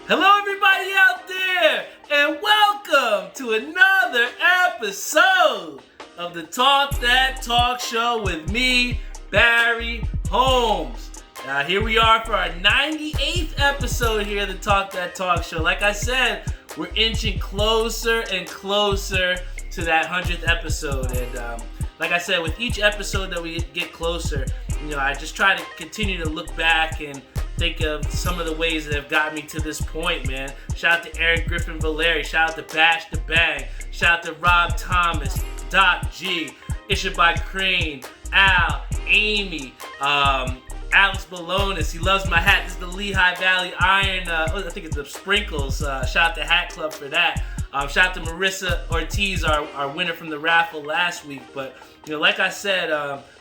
Hello everybody out there, and welcome to another episode of the Talk That Talk Show with me, Barry Holmes. Now here we are for our 98th episode here of the Talk That Talk Show. Like I said, we're inching closer and closer to that 100th episode, and like I said, with each episode that we get closer, I just try to continue to look back and think of some of the ways that have got me to this point, man. Shout out to Aaron Griffin Valeri. Shout out to Bash the Bang. Shout out to Rob Thomas, Doc G, Ishabai Crane, Al, Amy, Alex Balonis. He loves my hat. This is the Lehigh Valley Iron, I think it's the Sprinkles. Shout out to Hat Club for that. Shout out to Marissa Ortiz, our winner from the raffle last week. But, like I said,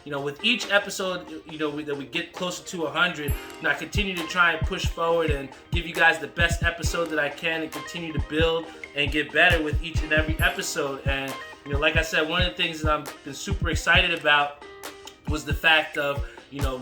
with each episode, that we get closer to 100, I continue to try and push forward and give you guys the best episode that I can and continue to build and get better with each and every episode. And, like I said, one of the things that I've been super excited about was the fact of,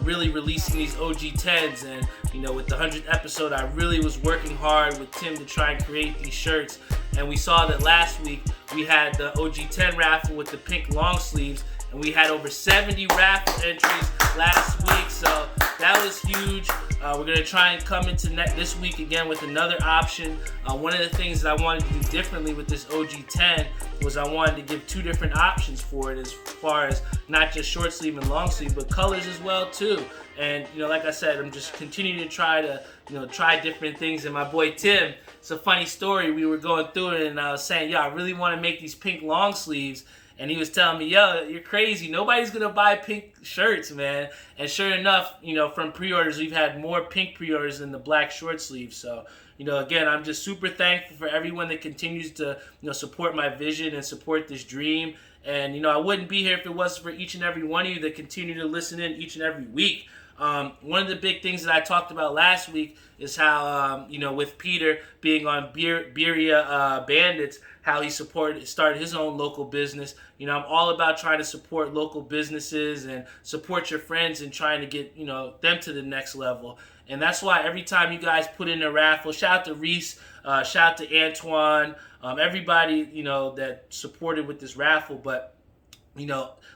really releasing these OG10s. And, with the 100th episode, I really was working hard with Tim to try and create these shirts. And we saw that last week we had the OG10 raffle with the pink long sleeves, and we had over 70 raffle entries last week, so that was huge. We're going to try and come into this week again with another option. One of the things that I wanted to do differently with this OG10 was I wanted to give two different options for it, as far as not just short sleeve and long sleeve, but colors as well too. And like I said, I'm just continuing to try different things. And my boy Tim, it's a funny story. We were going through it, and I was saying, I really want to make these pink long sleeves. And he was telling me, you're crazy. Nobody's going to buy pink shirts, man. And sure enough, from pre-orders, we've had more pink pre-orders than the black short sleeves. So, again, I'm just super thankful for everyone that continues to, support my vision and support this dream. And, I wouldn't be here if it wasn't for each and every one of you that continue to listen in each and every week. One of the big things that I talked about last week is how, with Peter being on Birria Bandits, how he started his own local business. I'm all about trying to support local businesses and support your friends and trying to get, them to the next level. And that's why every time you guys put in a raffle, shout out to Reese, shout out to Antoine, everybody, that supported with this raffle. But,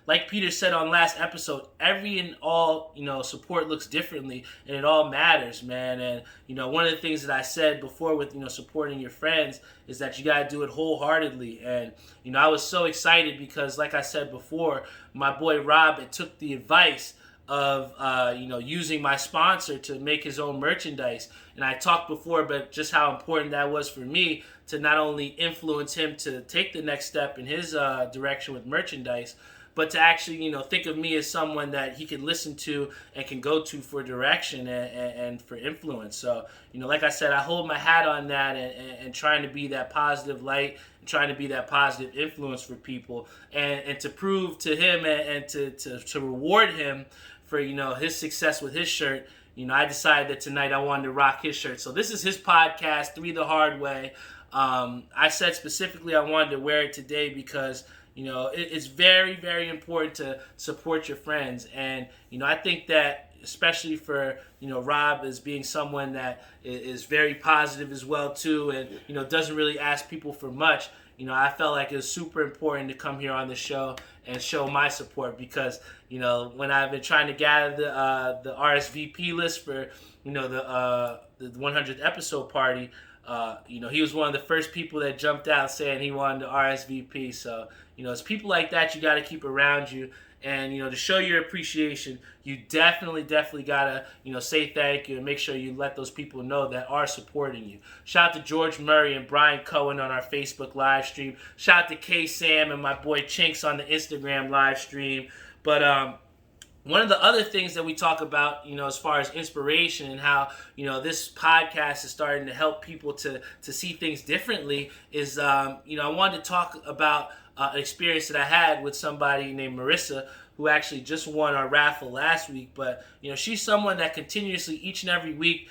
like Peter said on last episode, every and all, support looks differently, and it all matters, man. And, one of the things that I said before with, supporting your friends is that you got to do it wholeheartedly. And, I was so excited because, like I said before, my boy Rob took the advice of, using my sponsor to make his own merchandise. And I talked before about just how important that was for me to not only influence him to take the next step in his direction with merchandise, but to actually, think of me as someone that he can listen to and can go to for direction and for influence. So, like I said, I hold my hat on that and trying to be that positive light and trying to be that positive influence for people and to prove to him and to reward him for, his success with his shirt. I decided that tonight I wanted to rock his shirt. So this is his podcast, 3 the Hard Way. I said specifically I wanted to wear it today because it's very, very important to support your friends. And, I think that especially for, Rob as being someone that is very positive as well, too, and, doesn't really ask people for much, I felt like it was super important to come here on the show and show my support because, when I've been trying to gather the RSVP list for, the 100th episode party, he was one of the first people that jumped out saying he wanted to RSVP. So, it's people like that you got to keep around you. And, to show your appreciation, you definitely got to, say thank you and make sure you let those people know that are supporting you. Shout out to George Murray and Brian Cohen on our Facebook live stream. Shout out to K-Sam and my boy Chinks on the Instagram live stream. But, one of the other things that we talk about, as far as inspiration and how, this podcast is starting to help people to see things differently is, I wanted to talk about an experience that I had with somebody named Marissa, who actually just won our raffle last week. But, she's someone that continuously each and every week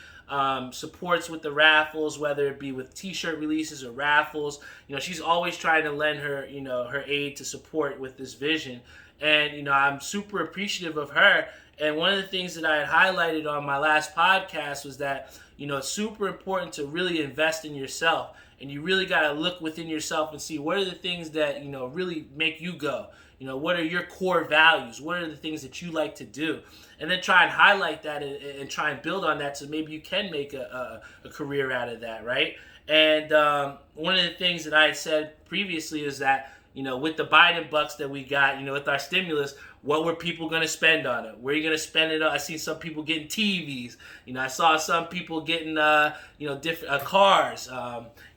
supports with the raffles, whether it be with t-shirt releases or raffles. She's always trying to lend her, her aid to support with this vision. And, I'm super appreciative of her. And one of the things that I had highlighted on my last podcast was that, it's super important to really invest in yourself. And you really got to look within yourself and see what are the things that, really make you go. What are your core values? What are the things that you like to do? And then try and highlight that and try and build on that so maybe you can make a career out of that, right? And one of the things that I said previously is that, with the Biden bucks that we got, with our stimulus, what were people going to spend on it? Where are you going to spend it on? I see some people getting TVs. I saw some people getting, different cars.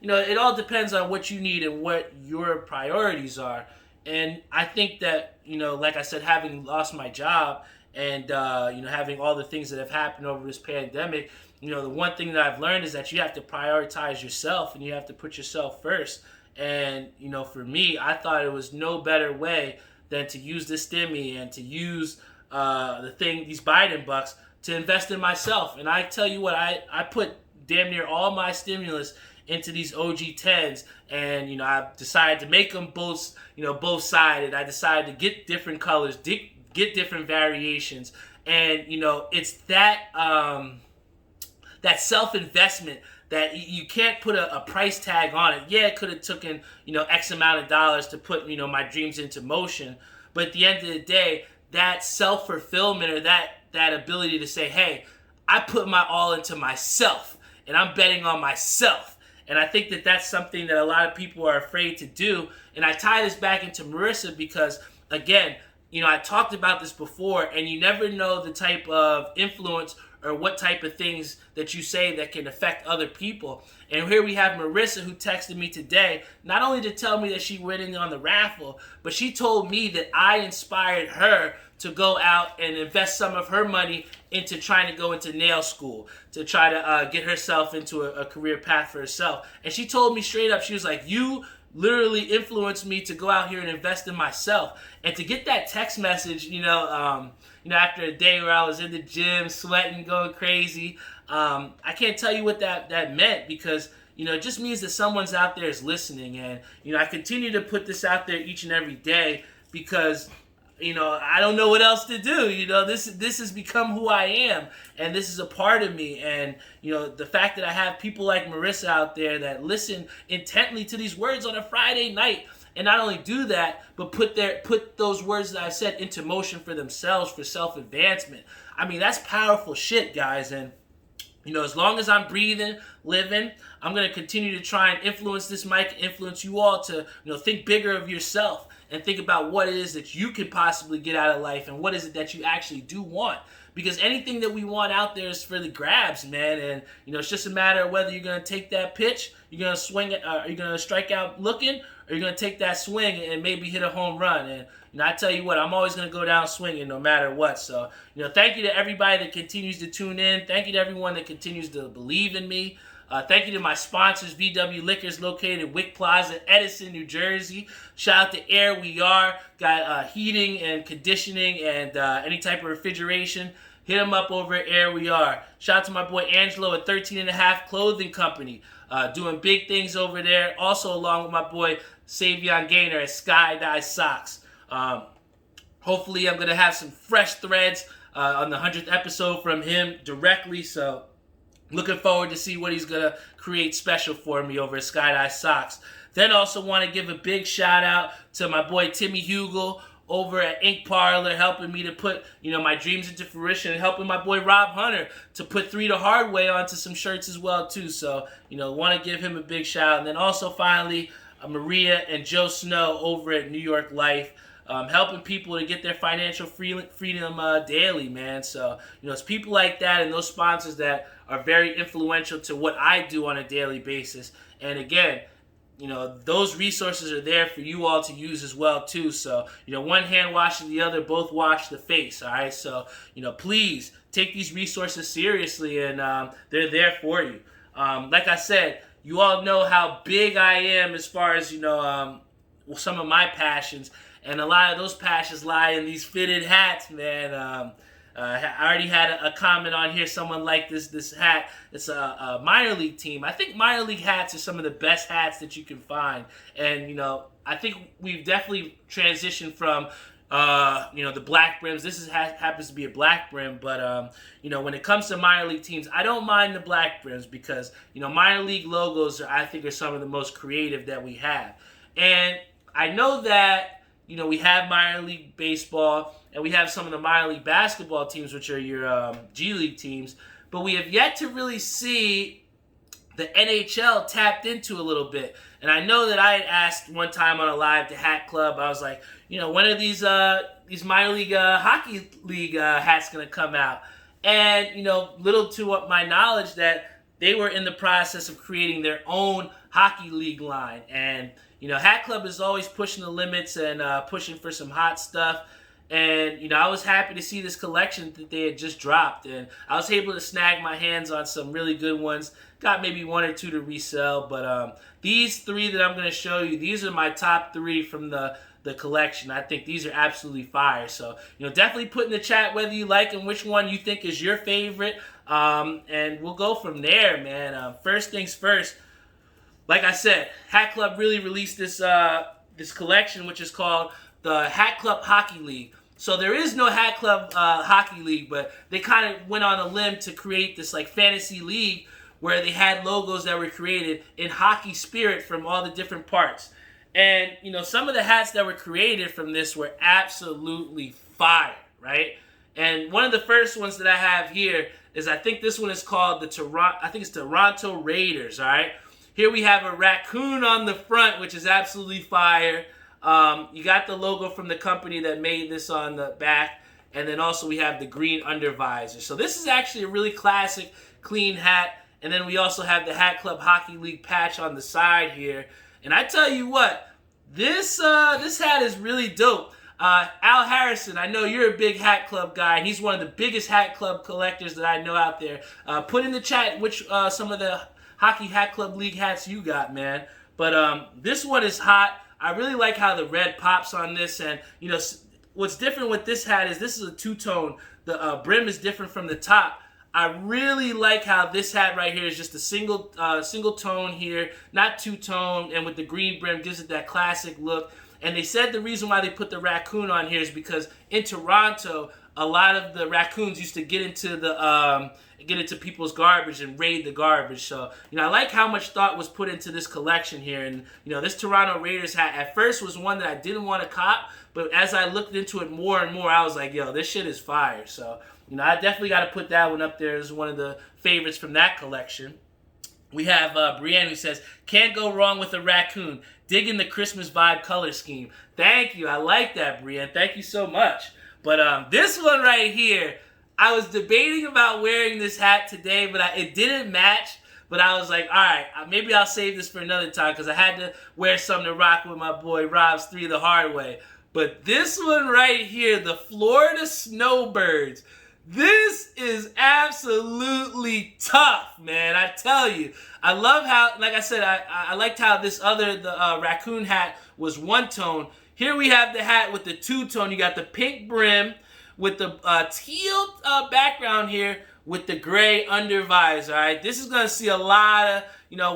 It all depends on what you need and what your priorities are. And I think that, like I said, having lost my job and, having all the things that have happened over this pandemic, the one thing that I've learned is that you have to prioritize yourself and you have to put yourself first. And, for me, I thought it was no better way than to use this stimmy and to use these Biden bucks to invest in myself. And I tell you what, I put damn near all my stimulus into these OG10s, and I decided to make them both sided. I decided to get different colors, get different variations, and it's that self-investment that you can't put a price tag on it. Yeah, it could have taken, X amount of dollars to put, my dreams into motion. But at the end of the day, that self-fulfillment or that ability to say, hey, I put my all into myself and I'm betting on myself. And I think that that's something that a lot of people are afraid to do. And I tie this back into Marissa because, again, I talked about this before, and you never know the type of influence or what type of things that you say that can affect other people. And here we have Marissa, who texted me today, not only to tell me that she went in on the raffle, but she told me that I inspired her to go out and invest some of her money into trying to go into nail school, to try to get herself into a career path for herself. And she told me straight up, she was like, you literally influenced me to go out here and invest in myself. And to get that text message, after a day where I was in the gym, sweating, going crazy, I can't tell you what that meant, because it just means that someone's out there is listening. And I continue to put this out there each and every day because I don't know what else to do. This has become who I am, and this is a part of me. And the fact that I have people like Marissa out there that listen intently to these words on a Friday night, and not only do that, but put those words that I said into motion for themselves, for self-advancement. I mean, that's powerful shit, guys. And as long as I'm breathing, living, I'm going to continue to try and influence this mic, influence you all to, think bigger of yourself and think about what it is that you could possibly get out of life and what is it that you actually do want. Because anything that we want out there is for the grabs, man. And, it's just a matter of whether you're going to take that pitch, you're going to swing it, you're going to strike out looking, or you're going to take that swing and maybe hit a home run. And, I tell you what, I'm always going to go down swinging no matter what. So, thank you to everybody that continues to tune in. Thank you to everyone that continues to believe in me. Thank you to my sponsors, VW Liquors, located at Wick Plaza, Edison, New Jersey. Shout out to Air We Are. Got heating and conditioning and any type of refrigeration. Hit them up over at Air We Are. Shout out to my boy Angelo at 13 and a Half Clothing Company. Doing big things over there. Also along with my boy Savion Gaynor at Sky Dye Socks. Hopefully I'm going to have some fresh threads on the 100th episode from him directly. So looking forward to see what he's going to create special for me over at Sky Dye Socks. Then also want to give a big shout out to my boy Timmy Hugel over at Parlor, helping me to put, my dreams into fruition, and helping my boy Rob Hunter to put 3 the Hard Way onto some shirts as well too. So, want to give him a big shout out. And then also finally, Maria and Joe Snow over at New York Life, helping people to get their financial freedom daily, man. So, it's people like that and those sponsors that are very influential to what I do on a daily basis. And again, those resources are there for you all to use as well too. So, one hand washes the other, both wash the face. All right. So, please take these resources seriously, and they're there for you. Like I said, you all know how big I am as far as, some of my passions. And a lot of those passions lie in these fitted hats, man. I already had a comment on here. Someone liked this hat. It's a minor league team. I think minor league hats are some of the best hats that you can find. And, I think we've definitely transitioned from, The black brims. This happens to be a black brim, but when it comes to minor league teams, I don't mind the black brims because minor league logos I think are some of the most creative that we have. And I know that we have minor league baseball and we have some of the minor league basketball teams, which are your G League teams, but we have yet to really see the NHL tapped into a little bit. And I know that I had asked one time on a live to Hat Club, I was like, when are these minor league hockey league hats going to come out? And, little to my knowledge that they were in the process of creating their own hockey league line. And, Hat Club is always pushing the limits and pushing for some hot stuff. And, I was happy to see this collection that they had just dropped. And I was able to snag my hands on some really good ones. Got maybe one or two to resell. But these three that I'm going to show you, these are my top three from the collection. I think these are absolutely fire. So, definitely put in the chat whether you like and which one you think is your favorite. And we'll go from there, man. First things first, like I said, Hat Club really released this collection, which is called the Hat Club Hockey League. So there is no Hat Club Hockey League, but they kind of went on a limb to create this like fantasy league where they had logos that were created in hockey spirit from all the different parts. And, some of the hats that were created from this were absolutely fire, right? And one of the first ones that I have here is, I think this one is called Toronto Raiders, all right? Here we have a raccoon on the front, which is absolutely fire. You got the logo from the company that made this on the back. And then also we have the green undervisor. So this is actually a really classic, clean hat. And then we also have the Hat Club Hockey League patch on the side here. And I tell you what, this hat is really dope. Al Harrison, I know you're a big Hat Club guy, and he's one of the biggest Hat Club collectors that I know out there. Put in the chat which some of the Hockey Hat Club League hats you got, man. But this one is hot. I really like how the red pops on this, and what's different with this hat is this is a two-tone. The brim is different from the top. I really like how this hat right here is just a single tone here, not two-tone, and with the green brim gives it that classic look. And they said the reason why they put the raccoon on here is because in Toronto, a lot of the raccoons used to get into people's garbage and raid the garbage. So, I like how much thought was put into this collection here. And, this Toronto Raiders hat at first was one that I didn't want to cop, but as I looked into it more and more, I was like, yo, this shit is fire. So, I definitely got to put that one up there as one of the favorites from that collection. We have Brienne who says, can't go wrong with a raccoon. Digging the Christmas vibe color scheme. Thank you. I like that, Brienne. Thank you so much. But this one right here, I was debating about wearing this hat today, but it didn't match. But I was like, all right, maybe I'll save this for another time because I had to wear something to rock with my boy Rob's 3 the hard way. But this one right here, the Florida Snowbirds. This is absolutely tough, man. I tell you. I love how, like I said, I liked how the raccoon hat was one tone. Here we have the hat with the two-tone. You got the pink brim with the teal background here with the gray undervisor, all right? This is going to see a lot of,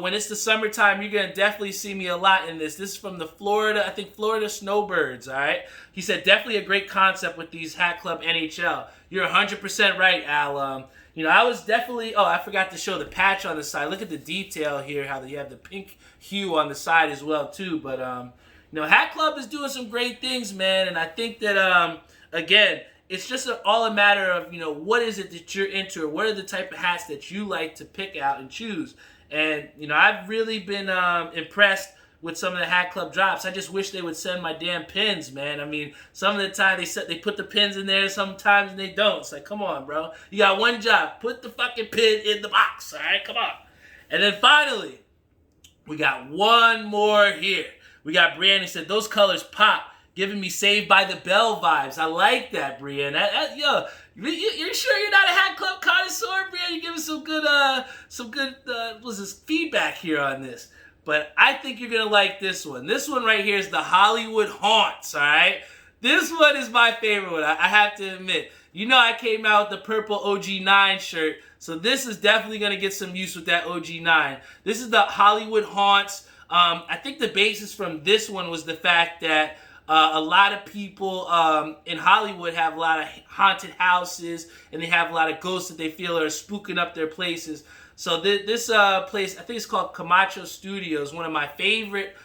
when it's the summertime, you're going to definitely see me a lot in this. This is from the Florida Snowbirds, all right? He said, definitely a great concept with these Hat Club NHL. You're 100% right, Al. I was definitely, I forgot to show the patch on the side. Look at the detail here, how you have the pink hue on the side as well, too. But, Hat Club is doing some great things, man. And I think that, again, it's just all a matter of, what is it that you're into or what are the type of hats that you like to pick out and choose. And, I've really been impressed with some of the Hat Club drops. I just wish they would send my damn pins, man. I mean, some of the time they put the pins in there sometimes and they don't. It's like, come on, bro. You got one job. Put the fucking pin in the box, all right? Come on. And then finally, we got one more here. We got Brienne who said, those colors pop, giving me Saved by the Bell vibes. I like that, Brienne. Yo, you're sure you're not a Hat Club connoisseur, Brienne? You're giving some good feedback here on this. But I think you're going to like this one. This one right here is the Hollywood Haunts, all right? This one is my favorite one, I have to admit. I came out with the purple OG9 shirt, so this is definitely going to get some use with that OG9. This is the Hollywood Haunts. I think the basis from this one was the fact that A lot of people in Hollywood have a lot of haunted houses, and they have a lot of ghosts that they feel are spooking up their places. So this place, I think it's called Camacho Studios, one of my favorite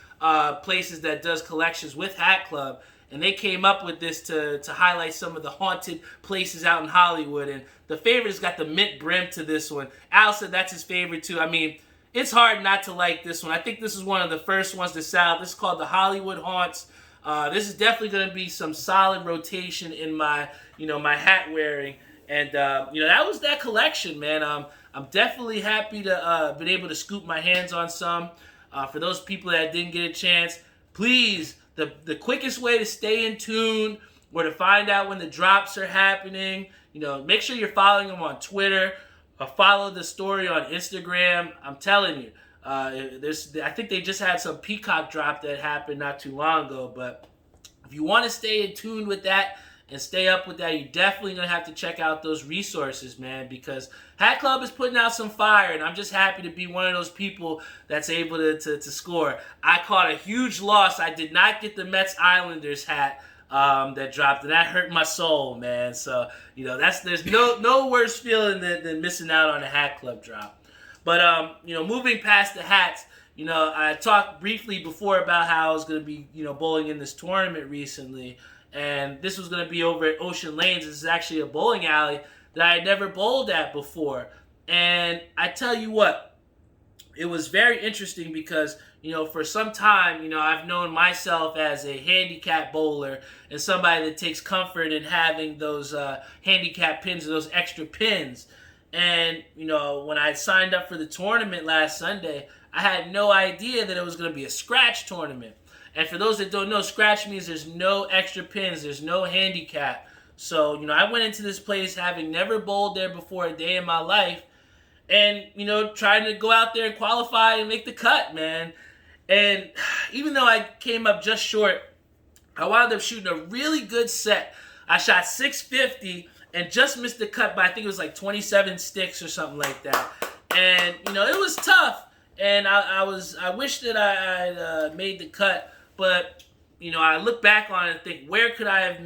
places that does collections with Hat Club. And they came up with this to highlight some of the haunted places out in Hollywood. And the favorite has got the mint brim to this one. Al said that's his favorite too. I mean, it's hard not to like this one. I think this is one of the first ones to sell. This is called the Hollywood Haunts. This is definitely going to be some solid rotation in my, my hat wearing. And, that was that collection, man. I'm definitely happy to been able to scoop my hands on some. For those people that didn't get a chance, please, the quickest way to stay in tune or to find out when the drops are happening, make sure you're following them on Twitter or follow the story on Instagram. I'm telling you, I think they just had some Peacock drop that happened not too long ago. But if you want to stay in tune with that and stay up with that, you're definitely going to have to check out those resources, man, because Hat Club is putting out some fire, and I'm just happy to be one of those people that's able to score. I caught a huge loss. I did not get the Mets Islanders hat that dropped, and that hurt my soul, man. So, there's no worse feeling than missing out on a Hat Club drop. But, moving past the hats, I talked briefly before about how I was going to be, bowling in this tournament recently. And this was going to be over at Ocean Lanes. This is actually a bowling alley that I had never bowled at before. And I tell you what, it was very interesting because, for some time, I've known myself as a handicap bowler and somebody that takes comfort in having those handicap pins or those extra pins. And, when I signed up for the tournament last Sunday, I had no idea that it was going to be a scratch tournament. And for those that don't know, scratch means there's no extra pins, there's no handicap. So, I went into this place having never bowled there before a day in my life and, trying to go out there and qualify and make the cut, man. And even though I came up just short, I wound up shooting a really good set. I shot 650 and just missed the cut by, I think it was like 27 sticks or something like that. And, it was tough. And I wish that I made the cut. But, I look back on it and think, where could I have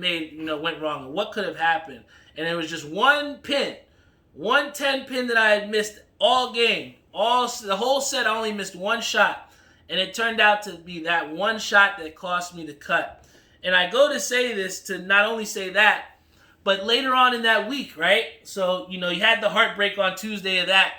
went wrong? What could have happened? And it was just one pin, 110 pin that I had missed all game. The whole set, I only missed one shot. And it turned out to be that one shot that cost me the cut. And I go to say this to not only say that, but later on in that week, right? So, you had the heartbreak on Tuesday of that.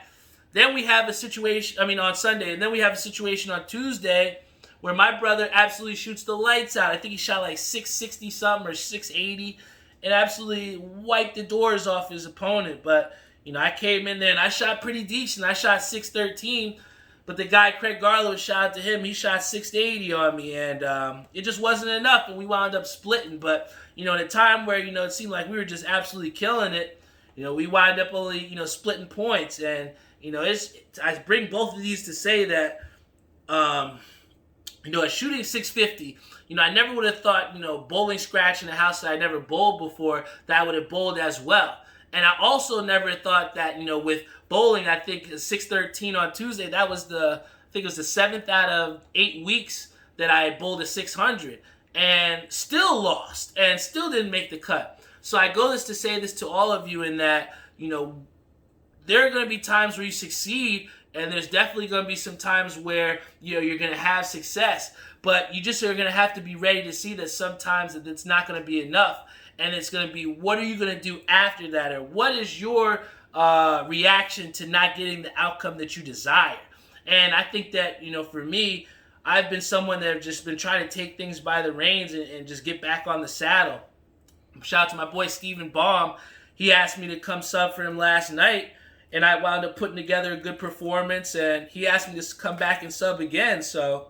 Then we have a situation, on Sunday. And then we have a situation on Tuesday where my brother absolutely shoots the lights out. I think he shot like 660 something or 680 and absolutely wiped the doors off his opponent. But, I came in there and I shot pretty decent. I shot 613, but the guy, Craig Garlow, shout out to him, he shot 680 on me, and it just wasn't enough, and we wound up splitting. But, in a time where, it seemed like we were just absolutely killing it, we wound up only, splitting points. And, I bring both of these to say that, at shooting 650, I never would have thought, bowling scratch in a house that I never bowled before, that I would have bowled as well. And I also never thought that, with bowling, I think 613 on Tuesday, that was the 7th out of 8 weeks that I had bowled a 600 and still lost and still didn't make the cut. So I go this to say this to all of you in that, there are going to be times where you succeed, and there's definitely going to be some times where, you're going to have success. But you just are going to have to be ready to see that sometimes that it's not going to be enough. And it's going to be, what are you going to do after that? Or what is your reaction to not getting the outcome that you desire? And I think that, for me, I've been someone that have just been trying to take things by the reins and just get back on the saddle. Shout out to my boy Steven Baum. He asked me to come sub for him last night, and I wound up putting together a good performance, and he asked me to come back and sub again. So,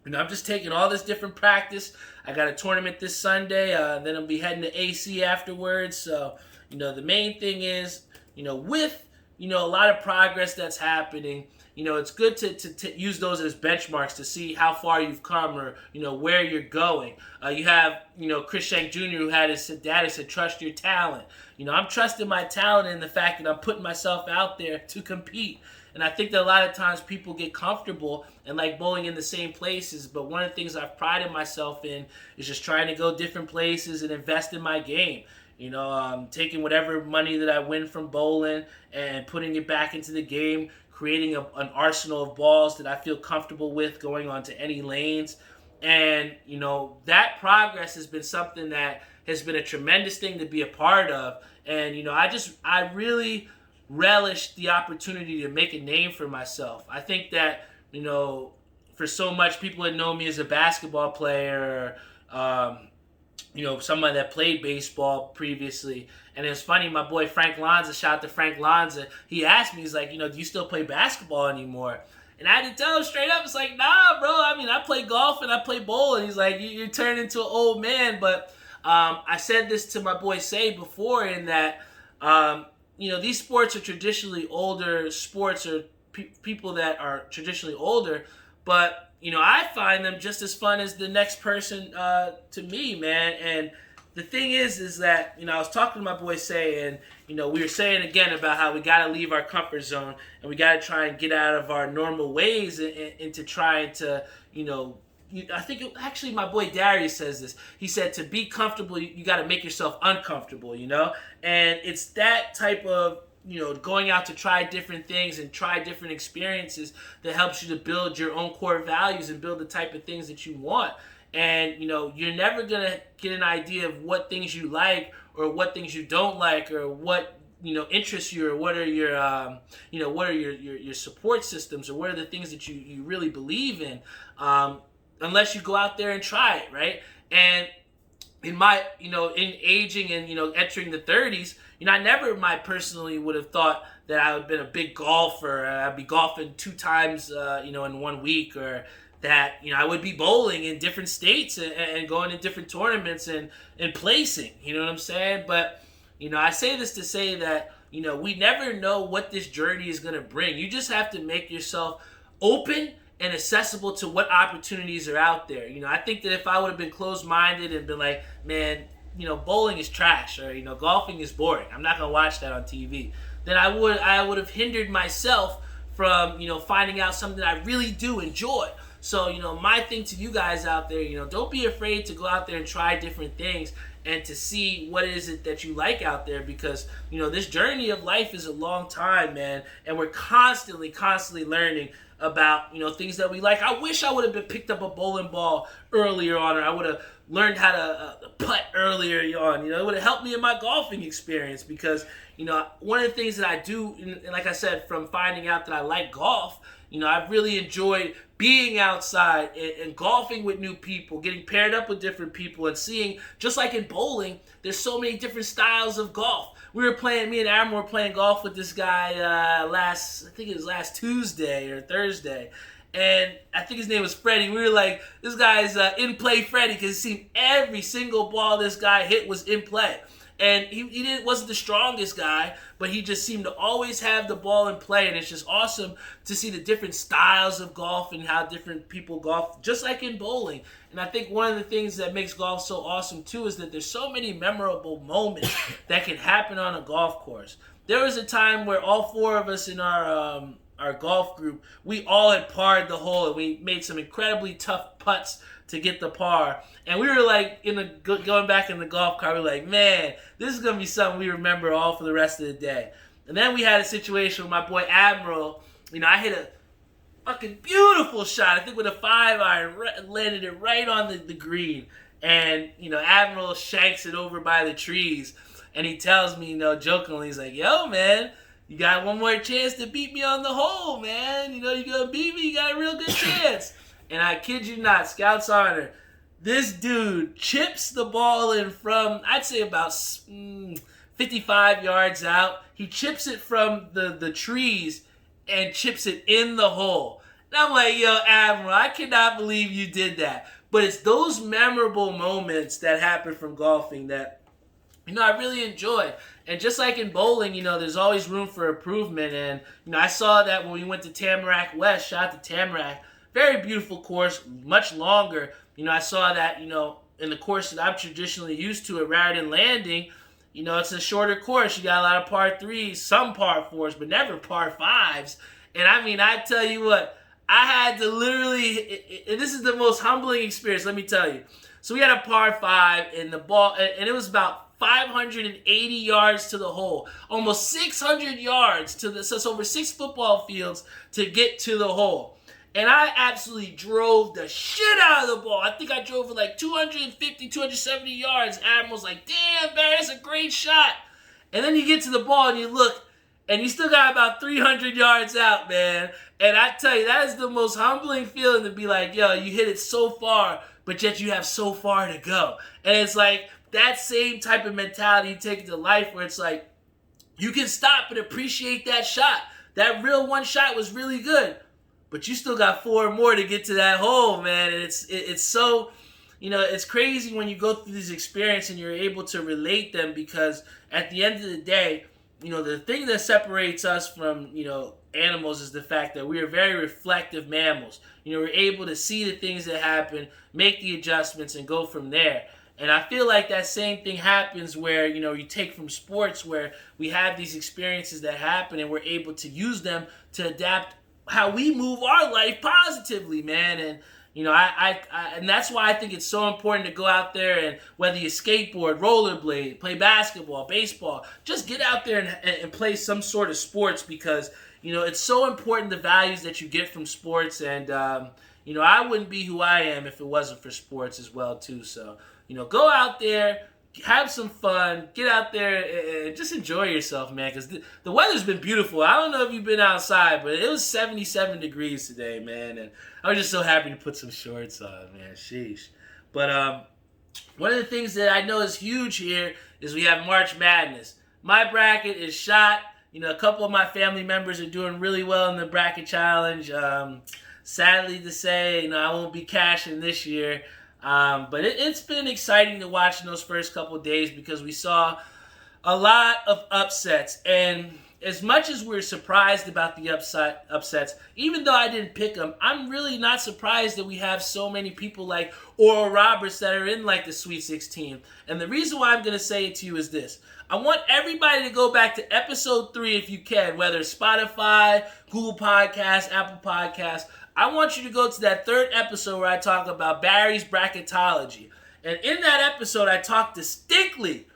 I'm just taking all this different practice. I got a tournament this Sunday, then I'll be heading to AC afterwards. So, the main thing is, with, a lot of progress that's happening, it's good to use those as benchmarks to see how far you've come or, where you're going. You have, Chris Shank Jr., who had his dad said, trust your talent. I'm trusting my talent in the fact that I'm putting myself out there to compete. And I think that a lot of times people get comfortable and like bowling in the same places. But one of the things I've prided myself in is just trying to go different places and invest in my game. Taking whatever money that I win from bowling and putting it back into the game, creating an arsenal of balls that I feel comfortable with going onto any lanes. And, that progress has been something that has been a tremendous thing to be a part of. And, I really relish the opportunity to make a name for myself. I think that, for so much, people had known me as a basketball player, somebody that played baseball previously. And it was funny, my boy Frank Lanza, shout out to Frank Lanza, he asked me, he's like, do you still play basketball anymore? And I had to tell him straight up, it's like, nah, bro. I mean, I play golf and I play bowling. He's like, you're turning into an old man. But I said this to my boy Say before, in that, these sports are traditionally older sports, or people that are traditionally older. But, I find them just as fun as the next person to me, man. And the thing is that, I was talking to my boy Say, and, we were saying again about how we got to leave our comfort zone and we got to try and get out of our normal ways into trying to, I think actually my boy Darius says this. He said to be comfortable, you got to make yourself uncomfortable, And it's that type of, going out to try different things and try different experiences that helps you to build your own core values and build the type of things that you want. And, you're never going to get an idea of what things you like or what things you don't like, or what, interests you, or what are your, what are your support systems, or what are the things that you really believe in, unless you go out there and try it, right? And in my, in aging and, entering the 30s, I never personally would have thought that I would have been a big golfer. I'd be golfing 2 times, in 1 week, or that, I would be bowling in different states and going to different tournaments and placing, you know what I'm saying? But, I say this to say that, we never know what this journey is going to bring. You just have to make yourself open and accessible to what opportunities are out there. I think that if I would have been closed-minded and been like, man, bowling is trash, or, golfing is boring, I'm not going to watch that on TV, then I would have hindered myself from, finding out something I really do enjoy. So, my thing to you guys out there, don't be afraid to go out there and try different things and to see what is it that you like out there, because, this journey of life is a long time, man, and we're constantly learning about, things that we like. I wish I would have picked up a bowling ball earlier on, or I would have learned how to putt earlier on. It would have helped me in my golfing experience, because, one of the things that I do, and like I said, from finding out that I like golf, I've really enjoyed being outside and golfing with new people, getting paired up with different people, and seeing, just like in bowling, there's so many different styles of golf. Me and Aaron were playing golf with this guy last Tuesday or Thursday. And I think his name was Freddie. We were like, this guy's in play Freddie, because it seemed every single ball this guy hit was in play. And he wasn't the strongest guy, but he just seemed to always have the ball in play. And it's just awesome to see the different styles of golf and how different people golf, just like in bowling. And I think one of the things that makes golf so awesome too is that there's so many memorable moments that can happen on a golf course. There was a time where all 4 of us in our golf group, we all had parred the hole, and we made some incredibly tough putts to get the par. And we were like, going back in the golf cart, we were like, man, this is going to be something we remember all for the rest of the day. And then we had a situation with my boy Admiral. I hit a fucking beautiful shot, I think with a 5-iron, landed it right on the green. And, Admiral shanks it over by the trees. And he tells me, jokingly, he's like, yo, man, you got one more chance to beat me on the hole, man. You're going to beat me, you got a real good chance. And I kid you not, Scout's honor, this dude chips the ball in from, I'd say about 55 yards out. He chips it from the trees and chips it in the hole. And I'm like, yo, Admiral, I cannot believe you did that. But it's those memorable moments that happen from golfing that, I really enjoy. And just like in bowling, there's always room for improvement. And, I saw that when we went to Tamarack West, shout out to Tamarack. Very beautiful course, much longer. I saw that, in the course that I'm traditionally used to at Raritan Landing, it's a shorter course. You got a lot of par 3s, some par 4s, but never par 5s. And I mean, I tell you what, I had to literally, and this is the most humbling experience, let me tell you. So we had a par 5, and the ball, and it was about 580 yards to the hole, almost 600 yards to the, so it's over 6 football fields to get to the hole. And I absolutely drove the shit out of the ball. I think I drove for like 250, 270 yards. Admiral's like, damn, man, that's a great shot. And then you get to the ball and you look, and you still got about 300 yards out, man. And I tell you, that is the most humbling feeling to be like, yo, you hit it so far, but yet you have so far to go. And it's like that same type of mentality you take into life where it's like, you can stop and appreciate that shot. That real one shot was really good. But you still got 4 more to get to that hole, man. And it's so, it's crazy when you go through these experiences and you're able to relate them, because at the end of the day, the thing that separates us from, animals is the fact that we are very reflective mammals. We're able to see the things that happen, make the adjustments, and go from there. And I feel like that same thing happens where, you take from sports where we have these experiences that happen and we're able to use them to adapt how we move our life positively, man. And and that's why I think it's so important to go out there, and whether you skateboard, rollerblade, play basketball, baseball, just get out there and play some sort of sports, because it's so important, the values that you get from sports. And I wouldn't be who I am if it wasn't for sports as well too. So go out there, have some fun, get out there and just enjoy yourself, man, because the weather's been beautiful. I don't know if you've been outside, but it was 77 degrees today, man, and I was just so happy to put some shorts on, man. Sheesh. But one of the things that I know is huge here is we have March Madness. My bracket is shot. A couple of my family members are doing really well in the bracket challenge. Sadly to say, I won't be cashing this year. But it's been exciting to watch in those first couple of days, because we saw a lot of upsets. And as much as we're surprised about the upsets, even though I didn't pick them, I'm really not surprised that we have so many people like Oral Roberts that are in like the Sweet 16. And the reason why I'm going to say it to you is this. I want everybody to go back to episode 3 if you can, whether it's Spotify, Google Podcasts, Apple Podcasts. I want you to go to that 3rd episode where I talk about Barry's bracketology. And in that episode, I talk distinctly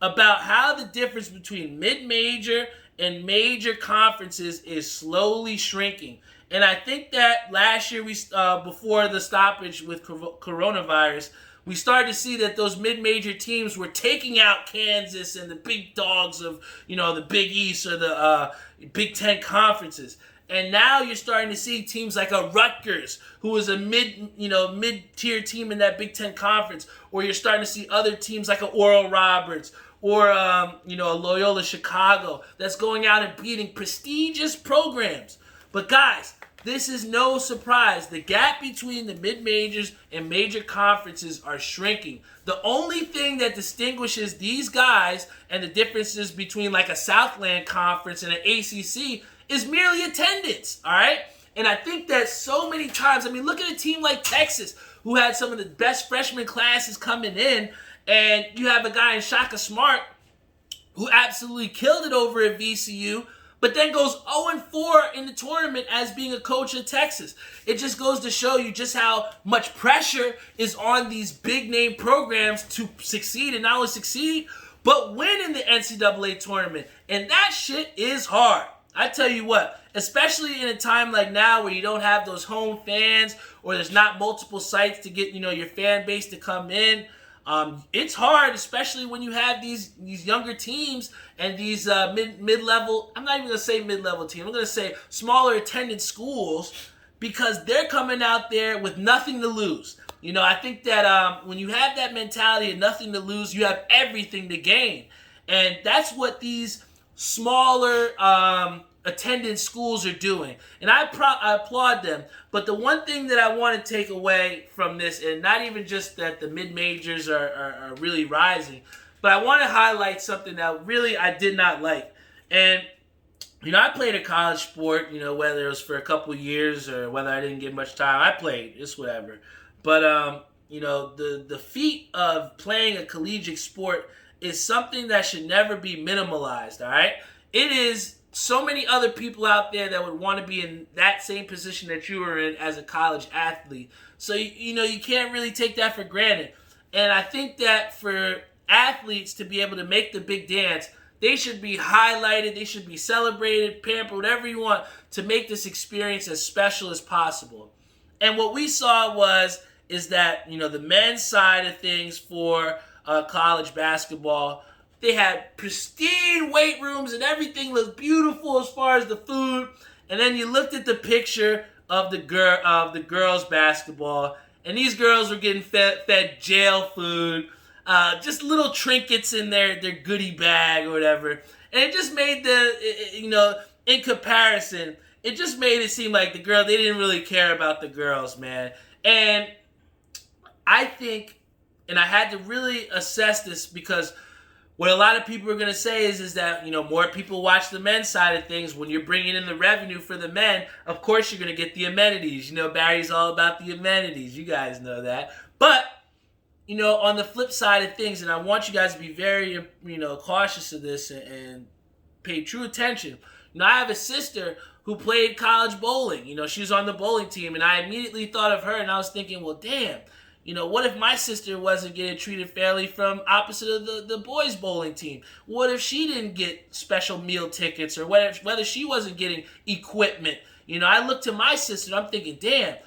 about how the difference between mid-major and major conferences is slowly shrinking. And I think that last year, before the stoppage with coronavirus, we started to see that those mid-major teams were taking out Kansas and the big dogs of, the Big East or the Big Ten conferences. And now you're starting to see teams like a Rutgers, who is a mid-tier team in that Big Ten conference, or you're starting to see other teams like a Oral Roberts or a Loyola Chicago that's going out and beating prestigious programs. But guys, this is no surprise. The gap between the mid-majors and major conferences are shrinking. The only thing that distinguishes these guys and the differences between like a Southland Conference and an ACC is merely attendance, all right? And I think that so many times, look at a team like Texas, who had some of the best freshman classes coming in, and you have a guy in Shaka Smart who absolutely killed it over at VCU, but then goes 0-4 in the tournament as being a coach at Texas. It just goes to show you just how much pressure is on these big-name programs to succeed, and not only succeed, but win in the NCAA tournament. And that shit is hard. I tell you what, especially in a time like now where you don't have those home fans, or there's not multiple sites to get, your fan base to come in. It's hard, especially when you have these younger teams and these mid-level, I'm not even going to say mid-level team, I'm going to say smaller attended schools, because they're coming out there with nothing to lose. I think that when you have that mentality of nothing to lose, you have everything to gain. And that's what these smaller attendance schools are doing. And I applaud them. But the one thing that I want to take away from this, and not even just that the mid-majors are really rising, but I want to highlight something that really I did not like. And, I played a college sport, whether it was for a couple years or whether I didn't get much time. I played, it's whatever. But, the feat of playing a collegiate sport is something that should never be minimalized, all right? It is so many other people out there that would want to be in that same position that you were in as a college athlete. So, you can't really take that for granted. And I think that for athletes to be able to make the big dance, they should be highlighted, they should be celebrated, pampered, whatever you want, to make this experience as special as possible. And what we saw is that, the men's side of things for college basketball, they had pristine weight rooms and everything looked beautiful as far as the food. And then you looked at the picture of the girls basketball, and these girls were getting fed jail food, just little trinkets in their goodie bag or whatever. And it just made in comparison, it just made it seem like they didn't really care about the girls, man. And I think, and I had to really assess this, because what a lot of people are going to say is that, more people watch the men's side of things. When you're bringing in the revenue for the men, of course you're going to get the amenities. Barry's all about the amenities. You guys know that. But, on the flip side of things, and I want you guys to be very, cautious of this and pay true attention. I have a sister who played college bowling. She was on the bowling team, and I immediately thought of her, and I was thinking, well, damn. What if my sister wasn't getting treated fairly from opposite of the boys' bowling team? What if she didn't get special meal tickets, or whether she wasn't getting equipment? I look to my sister, and I'm thinking, damn,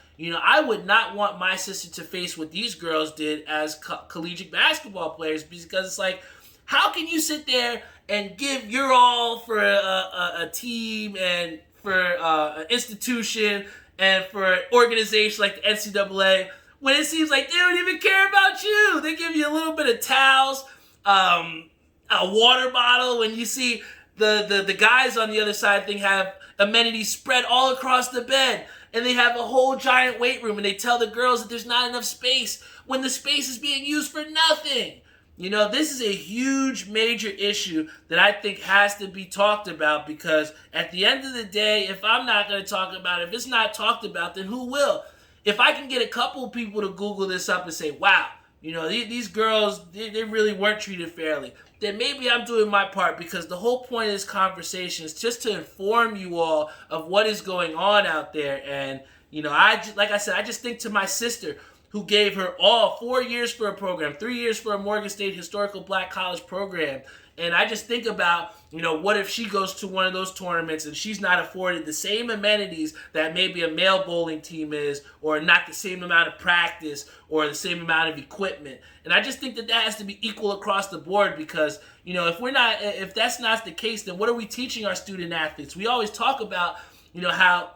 I would not want my sister to face what these girls did as collegiate basketball players, because it's like, how can you sit there and give your all for a team and for an institution and for an organization like the NCAA, when it seems like they don't even care about you? They give you a little bit of towels, a water bottle. When you see the guys on the other side thing have amenities spread all across the bed, and they have a whole giant weight room, and they tell the girls that there's not enough space when the space is being used for nothing. This is a huge, major issue that I think has to be talked about, because at the end of the day, if I'm not going to talk about it, if it's not talked about, then who will? If I can get a couple of people to Google this up and say, wow, these girls, they really weren't treated fairly, then maybe I'm doing my part, because the whole point of this conversation is just to inform you all of what is going on out there. And, like I said, I just think to my sister, who gave her all 4 years for a program, 3 years for a Morgan State historical black college program. And I just think about, what if she goes to one of those tournaments and she's not afforded the same amenities that maybe a male bowling team is, or not the same amount of practice or the same amount of equipment. And I just think that has to be equal across the board, because, if that's not the case, then what are we teaching our student athletes? We always talk about, how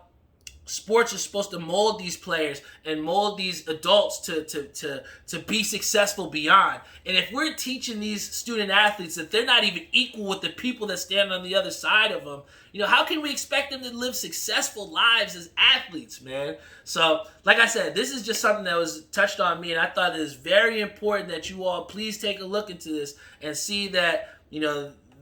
sports are supposed to mold these players and mold these adults to be successful beyond. And if we're teaching these student athletes that they're not even equal with the people that stand on the other side of them, how can we expect them to live successful lives as athletes, man? So, like I said, this is just something that was touched on me, and I thought it is very important that you all please take a look into this and see that,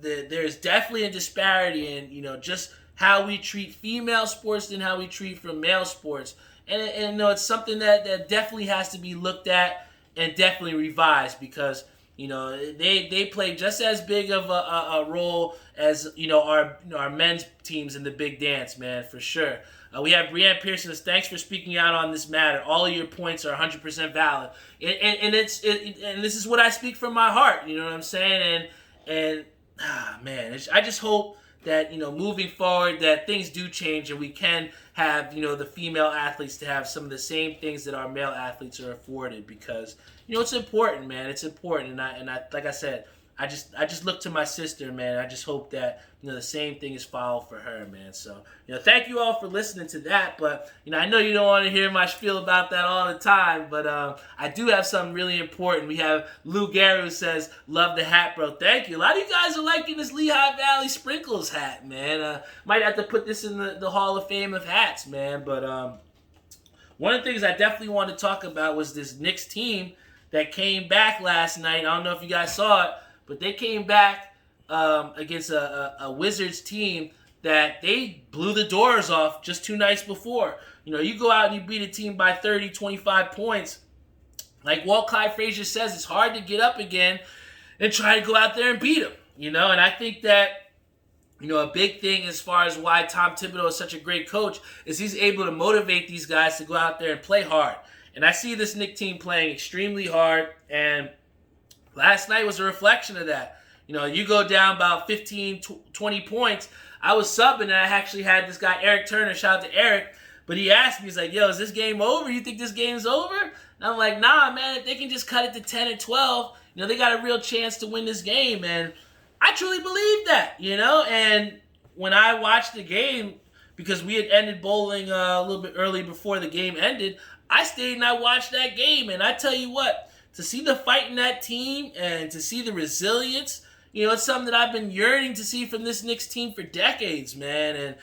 there's definitely a disparity in, just how we treat female sports than how we treat from male sports. And it's something that definitely has to be looked at and definitely revised, because, they play just as big of a role as, our men's teams in the big dance, man, for sure. We have Brianne Pearson says, thanks for speaking out on this matter. All of your points are 100% valid. And this is what I speak from my heart, you know what I'm saying? I just hope that, moving forward, that things do change and we can have, the female athletes to have some of the same things that our male athletes are afforded, because, it's important, man. It's important. And I like I said, I just look to my sister, man. I just hope that, the same thing is followed for her, man. So, thank you all for listening to that. But, I know you don't want to hear my spiel about that all the time, but I do have something really important. We have Lou Gary, who says, love the hat, bro. Thank you. A lot of you guys are liking this Lehigh Valley Sprinkles hat, man. Might have to put this in the Hall of Fame of hats, man. But one of the things I definitely wanted to talk about was this Knicks team that came back last night. I don't know if you guys saw it, but they came back against a Wizards team that they blew the doors off just 2 nights before. You go out and you beat a team by 30, 25 points. Like Walt Clyde Frazier says, it's hard to get up again and try to go out there and beat them. And I think that, a big thing as far as why Tom Thibodeau is such a great coach is he's able to motivate these guys to go out there and play hard. And I see this Knicks team playing extremely hard, and last night was a reflection of that. You go down about 15, 20 points. I was subbing, and I actually had this guy, Eric Turner, shout out to Eric, but he asked me, he's like, yo, is this game over? You think this game's over? And I'm like, nah, man, if they can just cut it to 10 or 12, they got a real chance to win this game. And I truly believe that, and when I watched the game, because we had ended bowling a little bit early before the game ended, I stayed and I watched that game, and I tell you what, to see the fight in that team and to see the resilience, it's something that I've been yearning to see from this Knicks team for decades, man. And,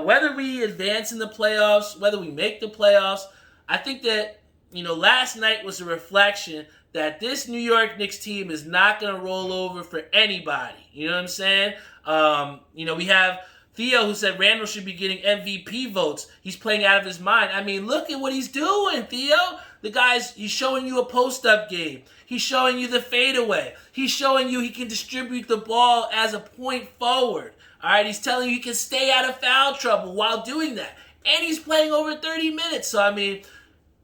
whether we advance in the playoffs, whether we make the playoffs, I think that, last night was a reflection that this New York Knicks team is not going to roll over for anybody. You know what I'm saying? We have Theo who said Randall should be getting MVP votes. He's playing out of his mind. I mean, look at what he's doing, Theo. He's showing you a post-up game. He's showing you the fadeaway. He's showing you he can distribute the ball as a point forward. All right, he's telling you he can stay out of foul trouble while doing that. And he's playing over 30 minutes. So, I mean,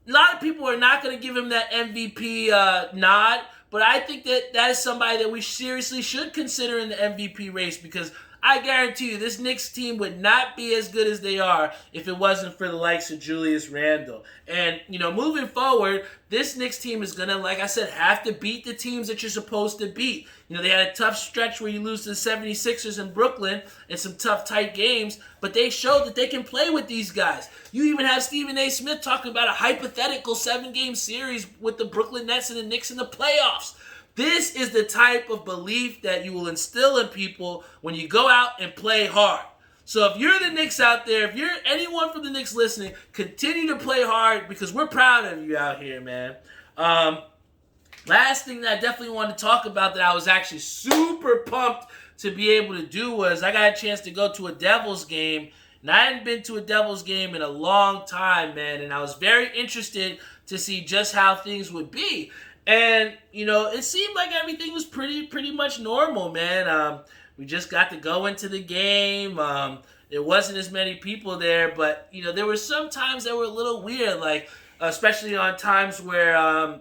a lot of people are not going to give him that MVP nod, but I think that is somebody that we seriously should consider in the MVP race, because I guarantee you this Knicks team would not be as good as they are if it wasn't for the likes of Julius Randle. And, moving forward, this Knicks team is going to, like I said, have to beat the teams that you're supposed to beat. They had a tough stretch where you lose to the 76ers in Brooklyn and some tough, tight games, but they showed that they can play with these guys. You even have Stephen A. Smith talking about a hypothetical 7-game series with the Brooklyn Nets and the Knicks in the playoffs. This is the type of belief that you will instill in people when you go out and play hard. So if you're the Knicks out there, if you're anyone from the Knicks listening, continue to play hard, because we're proud of you out here, man. Last thing that I definitely wanted to talk about that I was actually super pumped to be able to do was I got a chance to go to a Devils game, and I hadn't been to a Devils game in a long time, man, and I was very interested to see just how things would be. And, it seemed like everything was pretty much normal, man. We just got to go into the game. There wasn't as many people there, but, there were some times that were a little weird, like, especially on times where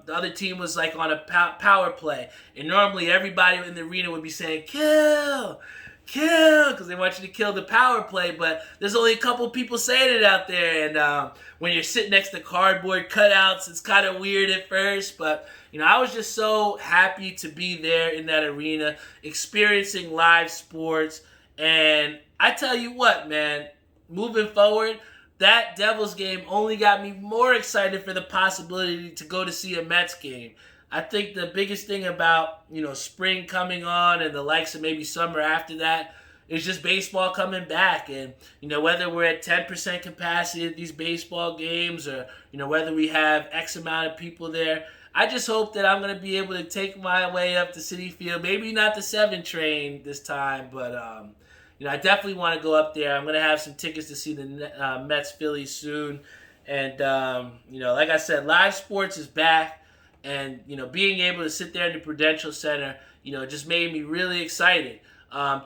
the other team was, like, on a power play. And normally everybody in the arena would be saying, kill, because they want you to kill the power play, but there's only a couple people saying it out there. And when you're sitting next to cardboard cutouts, it's kind of weird at first, but I was just so happy to be there in that arena, experiencing live sports. And I tell you what, man, moving forward, that Devils game only got me more excited for the possibility to go to see a Mets game. I think the biggest thing about, spring coming on and the likes of maybe summer after that is just baseball coming back. And, whether we're at 10% capacity at these baseball games or, whether we have X amount of people there, I just hope that I'm going to be able to take my way up to Citi Field. Maybe not the 7 train this time, but, I definitely want to go up there. I'm going to have some tickets to see the Mets-Phillies soon. And, like I said, live sports is back. And, being able to sit there in the Prudential Center, just made me really excited.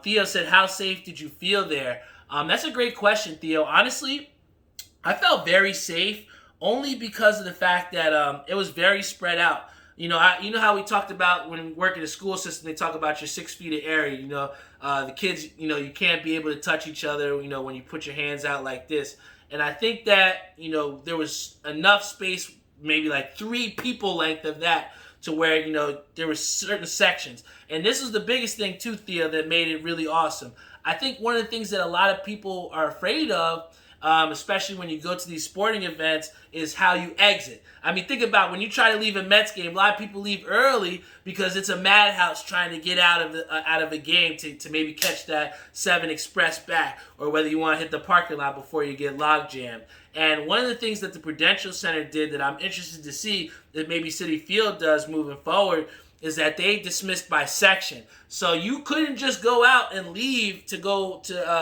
Theo said, how safe did you feel there? That's a great question, Theo. Honestly, I felt very safe. Only because of the fact that it was very spread out. You know how we talked about when we work in the school system, they talk about your 6 feet of area. The kids, you can't be able to touch each other, when you put your hands out like this. And I think that, there was enough space, maybe like 3 people length of that, to where, there were certain sections. And this is the biggest thing too, Theo, that made it really awesome. I think one of the things that a lot of people are afraid of, especially when you go to these sporting events, is how you exit. I mean, think about when you try to leave a Mets game. A lot of people leave early because it's a madhouse trying to get out of a game to maybe catch that 7 Express back, or whether you want to hit the parking lot before you get log jammed. And one of the things that the Prudential Center did that I'm interested to see that maybe Citi Field does moving forward is that they dismissed by section. So you couldn't just go out and leave to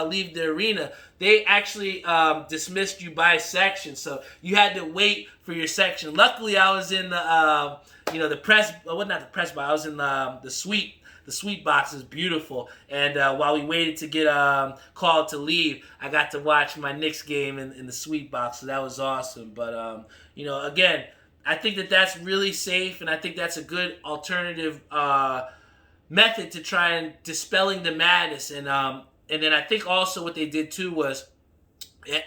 leave the arena. They actually dismissed you by section. So you had to wait for your section. Luckily, I was in the press. Well, not the press, but I was in the suite the sweet box is beautiful. And while we waited to get called to leave, I got to watch my Knicks game in the sweet box, so that was awesome. But again, I think that's really safe, and I think that's a good alternative method to try and dispelling the madness. And then I think also what they did too was,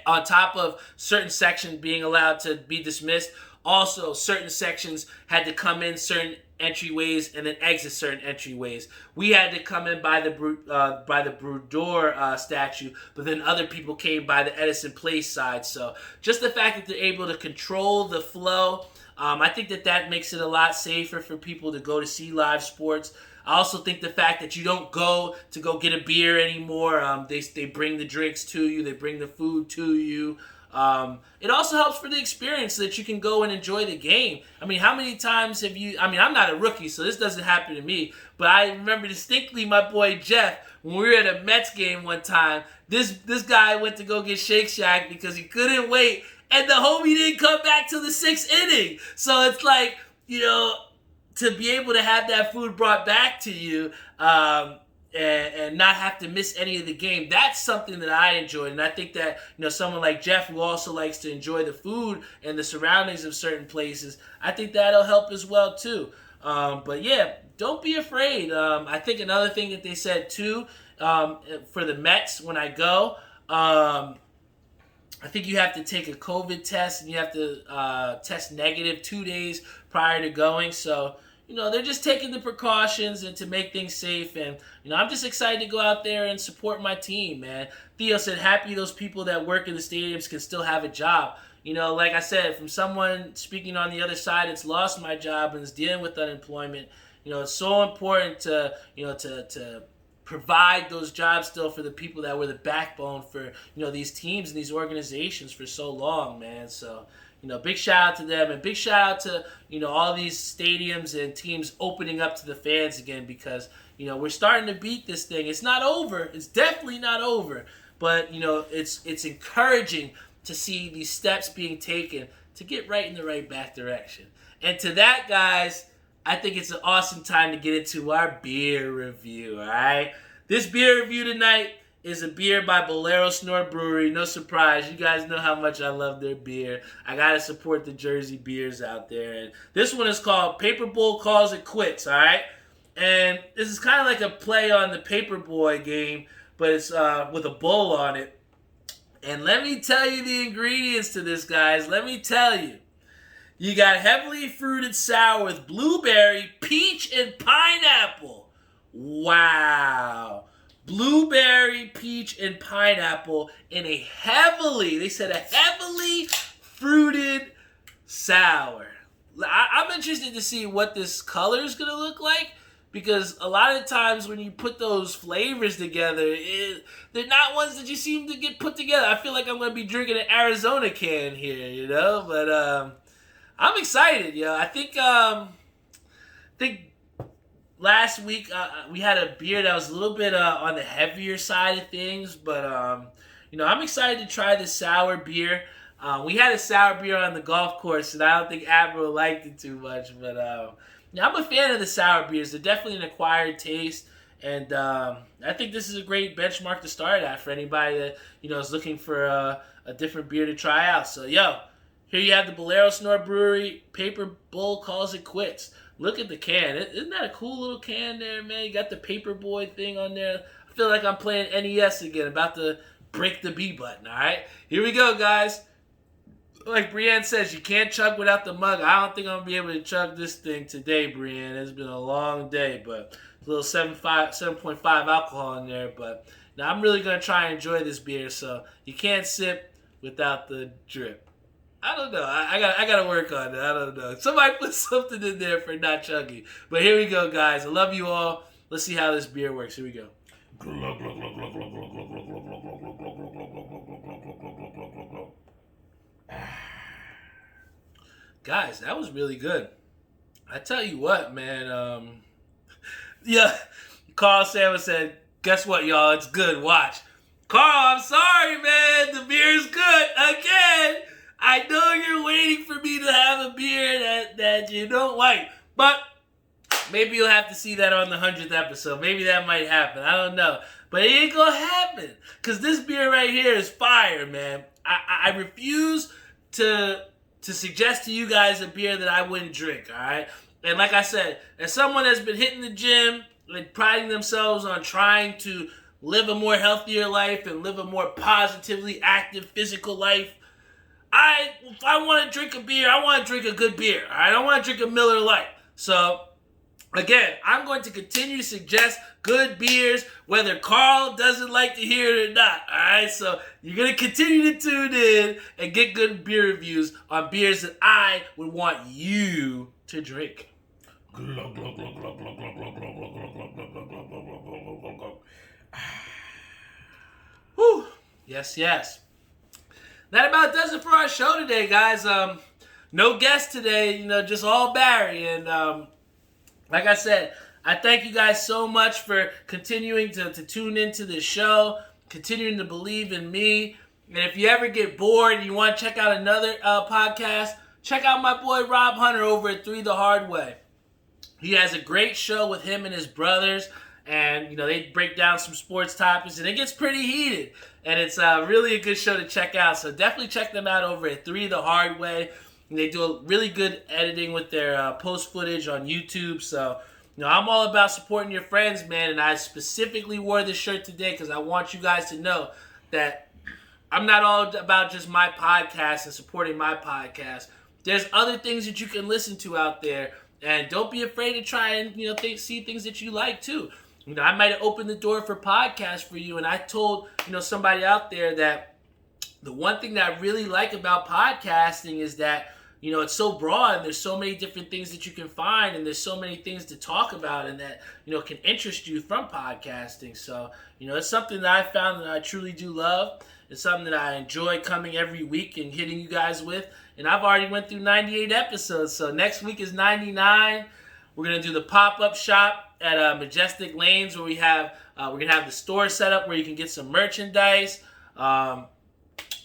on top of certain sections being allowed to be dismissed, also certain sections had to come in certain entryways and then exit certain entryways. We had to come in by the Brodeur statue, but then other people came by the Edison Place side. So just the fact that they're able to control the flow, I think that makes it a lot safer for people to go to see live sports. I also think the fact that you don't go get a beer anymore. They bring the drinks to you. They bring the food to you. It also helps for the experience so that you can go and enjoy the game. I mean, how many times have you... I mean, I'm not a rookie, so this doesn't happen to me. But I remember distinctly my boy Jeff, when we were at a Mets game one time, this guy went to go get Shake Shack because he couldn't wait. And the homie didn't come back till the 6th inning. So it's like, to be able to have that food brought back to you and not have to miss any of the game, that's something that I enjoyed. And I think that, someone like Jeff, who also likes to enjoy the food and the surroundings of certain places, I think that'll help as well too. But yeah, don't be afraid. I think another thing that they said too, for the Mets when I go, I think you have to take a COVID test, and you have to test negative 2 days prior to going. So, they're just taking the precautions and to make things safe. And, I'm just excited to go out there and support my team, man. Theo said, happy those people that work in the stadiums can still have a job. Like I said, from someone speaking on the other side that's lost my job and is dealing with unemployment, it's so important to provide those jobs still for the people that were the backbone for, these teams and these organizations for so long, man. So, big shout out to them, and big shout out to, all these stadiums and teams opening up to the fans again, because, we're starting to beat this thing. It's not over. It's definitely not over. But, it's encouraging to see these steps being taken to get right in the right back direction. And to that, guys, I think it's an awesome time to get into our beer review, all right? This beer review tonight is a beer by Bolero Snort Brewery. No surprise. You guys know how much I love their beer. I got to support the Jersey beers out there. And this one is called Paper Bowl Calls It Quits, all right? And this is kind of like a play on the Paperboy game, but it's with a bull on it. And let me tell you the ingredients to this, guys. Let me tell you. You got heavily fruited sour with blueberry, peach, and pineapple. Wow. Blueberry, peach, and pineapple in a heavily fruited sour. I'm interested to see what this color is going to look like, because a lot of times when you put those flavors together, they're not ones that you seem to get put together. I feel like I'm going to be drinking an Arizona can here, but I'm excited, yo. I think last week we had a beer that was a little bit on the heavier side of things, but I'm excited to try this sour beer. We had a sour beer on the golf course, and I don't think Admiral liked it too much, but I'm a fan of the sour beers. They're definitely an acquired taste, and I think this is a great benchmark to start at for anybody that is looking for a different beer to try out. So, here you have the Bolero Snort Brewery Paper Bowl Calls It Quits. Look at the can. Isn't that a cool little can there, man? You got the Paperboy thing on there. I feel like I'm playing NES again, about to break the B button, all right? Here we go, guys. Like Brienne says, you can't chug without the mug. I don't think I'm going to be able to chug this thing today, Brienne. It's been a long day, but a little 7.5 alcohol in there. But now I'm really going to try and enjoy this beer, so you can't sip without the drip. I don't know. I got to work on it. I don't know. Somebody put something in there for not chugging. But here we go, guys. I love you all. Let's see how this beer works. Here we go. Guys, that was really good. I tell you what, man. Carl Sanders said, guess what, y'all? It's good. Watch. Carl, I'm sorry, man. The beer is good. Again. I know you're waiting for me to have a beer that you don't like. But Maybe you'll have to see that on the 100th episode. Maybe that might happen. I don't know. But it ain't gonna happen. Because this beer right here is fire, man. I refuse to suggest to you guys a beer that I wouldn't drink, all right? And like I said, as someone that's been hitting the gym and priding themselves on trying to live a more healthier life and live a more positively active physical life, if I want to drink a beer, I want to drink a good beer, all right? I don't want to drink a Miller Lite. So, again, I'm going to continue to suggest good beers, whether Carl doesn't like to hear it or not, all right? So, you're going to continue to tune in and get good beer reviews on beers that I would want you to drink. Whew. Yes. That about does it for our show today, guys. No guest today, just all Barry. And like I said, I thank you guys so much for continuing to tune into this show, continuing to believe in me. And if you ever get bored and you want to check out another podcast, check out my boy Rob Hunter over at 3 The Hard Way. He has a great show with him and his brothers. And, they break down some sports topics, and it gets pretty heated. And it's really a good show to check out. So definitely check them out over at 3 The Hard Way. And they do a really good editing with their post footage on YouTube. So, I'm all about supporting your friends, man. And I specifically wore this shirt today because I want you guys to know that I'm not all about just my podcast and supporting my podcast. There's other things that you can listen to out there. And don't be afraid to try and, see things that you like, too. I might have opened the door for podcasts for you, and I told, somebody out there that the one thing that I really like about podcasting is that, it's so broad, and there's so many different things that you can find, and there's so many things to talk about, and that, can interest you from podcasting. So, it's something that I found that I truly do love. It's something that I enjoy coming every week and hitting you guys with, and I've already went through 98 episodes, so next week is 99. We're going to do the pop-up shop at Majestic Lanes where we're going to have the store set up where you can get some merchandise. We're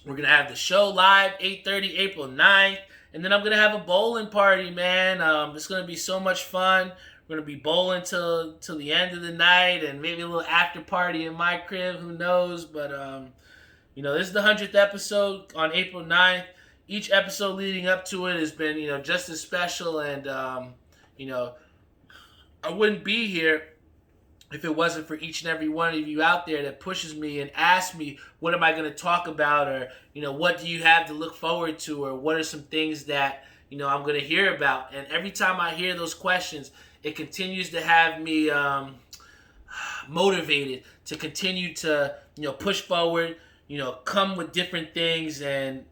going to have the show live 8:30 April 9th. And then I'm going to have a bowling party, man. It's going to be so much fun. We're going to be bowling till the end of the night and maybe a little after party in my crib. Who knows? But, this is the 100th episode on April 9th. Each episode leading up to it has been, just as special. And, I wouldn't be here if it wasn't for each and every one of you out there that pushes me and asks me, what am I going to talk about? Or, what do you have to look forward to? Or what are some things that, I'm going to hear about? And every time I hear those questions, it continues to have me motivated to continue to, push forward, come with different things and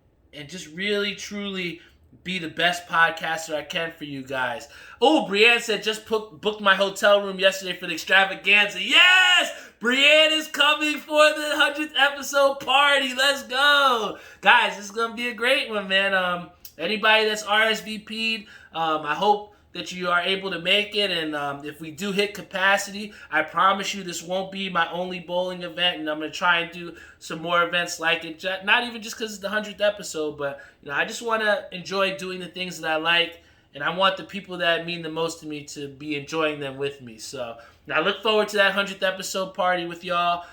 just really, truly be the best podcaster I can for you guys. Oh, Brienne said, just booked my hotel room yesterday for the extravaganza. Yes! Brienne is coming for the 100th episode party. Let's go. Guys, this is going to be a great one, man. Anybody that's RSVP'd, I hope that you are able to make it. And if we do hit capacity, I promise you this won't be my only bowling event. And I'm going to try and do some more events like it. Not even just because it's the 100th episode, but I just want to enjoy doing the things that I like. And I want the people that mean the most to me to be enjoying them with me. So I look forward to that 100th episode party with y'all.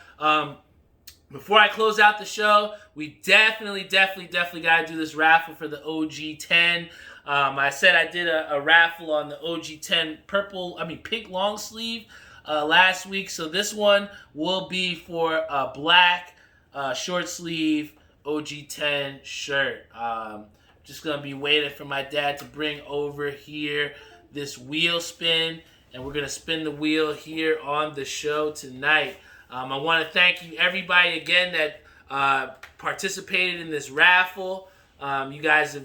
Before I close out the show, we definitely got to do this raffle for the OG10. I said I did a raffle on the OG10 pink long sleeve last week. So this one will be for a black short sleeve OG10 shirt. Just going to be waiting for my dad to bring over here this wheel spin. And we're going to spin the wheel here on the show tonight. I want to thank you everybody again that participated in this raffle. You guys have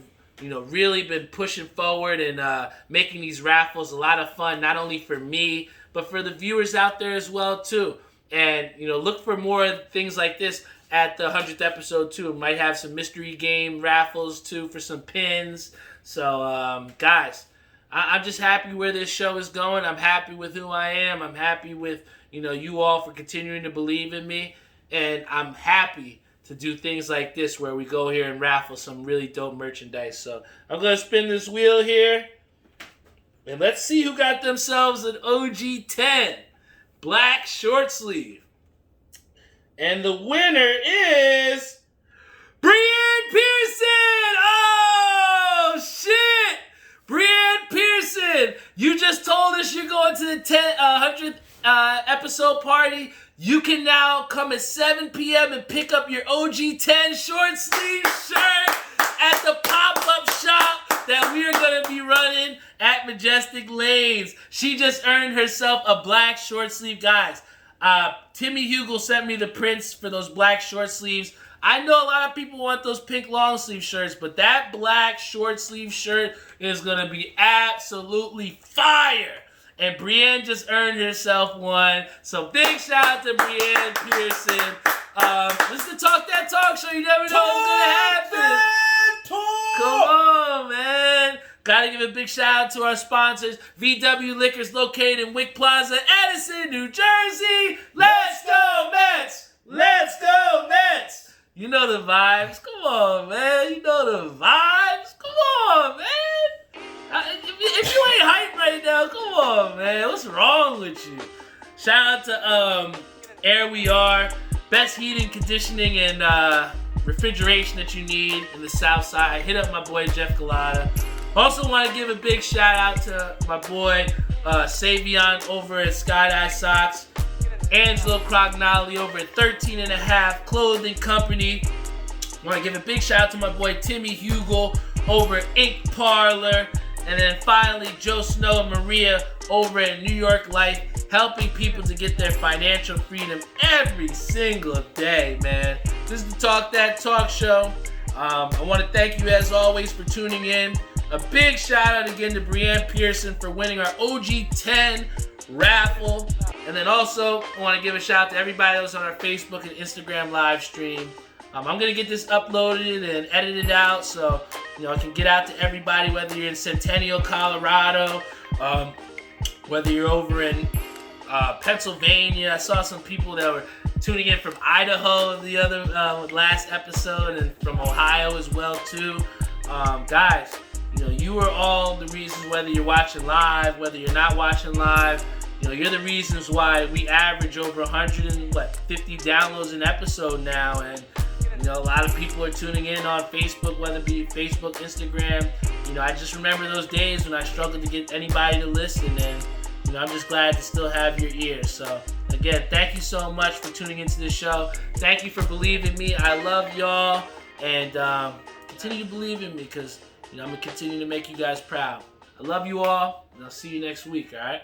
really been pushing forward and making these raffles a lot of fun, not only for me, but for the viewers out there as well, too. And, look for more things like this at the 100th episode, too. We might have some mystery game raffles, too, for some pins. So, guys, I'm just happy where this show is going. I'm happy with who I am. I'm happy with, you all for continuing to believe in me. And I'm happy to do things like this where we go here and raffle some really dope merchandise. So I'm going to spin this wheel here. And let's see who got themselves an OG10 black short sleeve. And the winner is Brianne Pearson! Oh, shit! Brianne Pearson! You just told us you're going to the 100th episode party. You can now come at 7 p.m. and pick up your OG10 short sleeve shirt at the pop-up shop that we are going to be running at Majestic Lanes. She just earned herself a black short sleeve. Guys, Timmy Hugel sent me the prints for those black short sleeves. I know a lot of people want those pink long sleeve shirts, but that black short sleeve shirt is going to be absolutely fire. And Brianne just earned herself one. So big shout out to Brianne Pearson. This is the Talk That Talk show. You never know what's going to happen. Come on, man. Gotta give a big shout out to our sponsors. VW Liquors located in Wick Plaza, Edison, New Jersey. Let's go, Mets! Let's go, Mets! You know the vibes. Come on, man. You know the vibes. Come on, man. If you ain't hyped right now, come on, man. What's wrong with you? Shout out to Air We Are. Best heating, conditioning, and refrigeration that you need in the South Side. Hit up my boy Jeff Galata. Also want to give a big shout out to my boy Savion over at Skydive Socks. Angelo Crognoli over at 13 and a Half Clothing Company. Want to give a big shout out to my boy Timmy Hugel over at Ink Parlor. And then finally, Joe Snow and Maria over at New York Life, helping people to get their financial freedom every single day, man. This is the Talk That Talk show. I want to thank you, as always, for tuning in. A big shout out again to Brianne Pearson for winning our OG10 raffle. And then also, I want to give a shout out to everybody that was on our Facebook and Instagram live stream. I'm going to get this uploaded and edited out so, you know, I can get out to everybody, whether you're in Centennial, Colorado, whether you're over in Pennsylvania. I saw some people that were tuning in from Idaho the other last episode, and from Ohio as well, too. Guys, you know, you are all the reasons, whether you're watching live, whether you're not watching live. You know, you're the reasons why we average over 150 downloads an episode now, and you know, a lot of people are tuning in on Facebook, whether it be Facebook, Instagram. You know, I just remember those days when I struggled to get anybody to listen, and you know, I'm just glad to still have your ears. So again, thank you so much for tuning into the show. Thank you for believing me. I love y'all, and continue to believe in me, because you know, I'm gonna continue to make you guys proud. I love you all, and I'll see you next week. All right.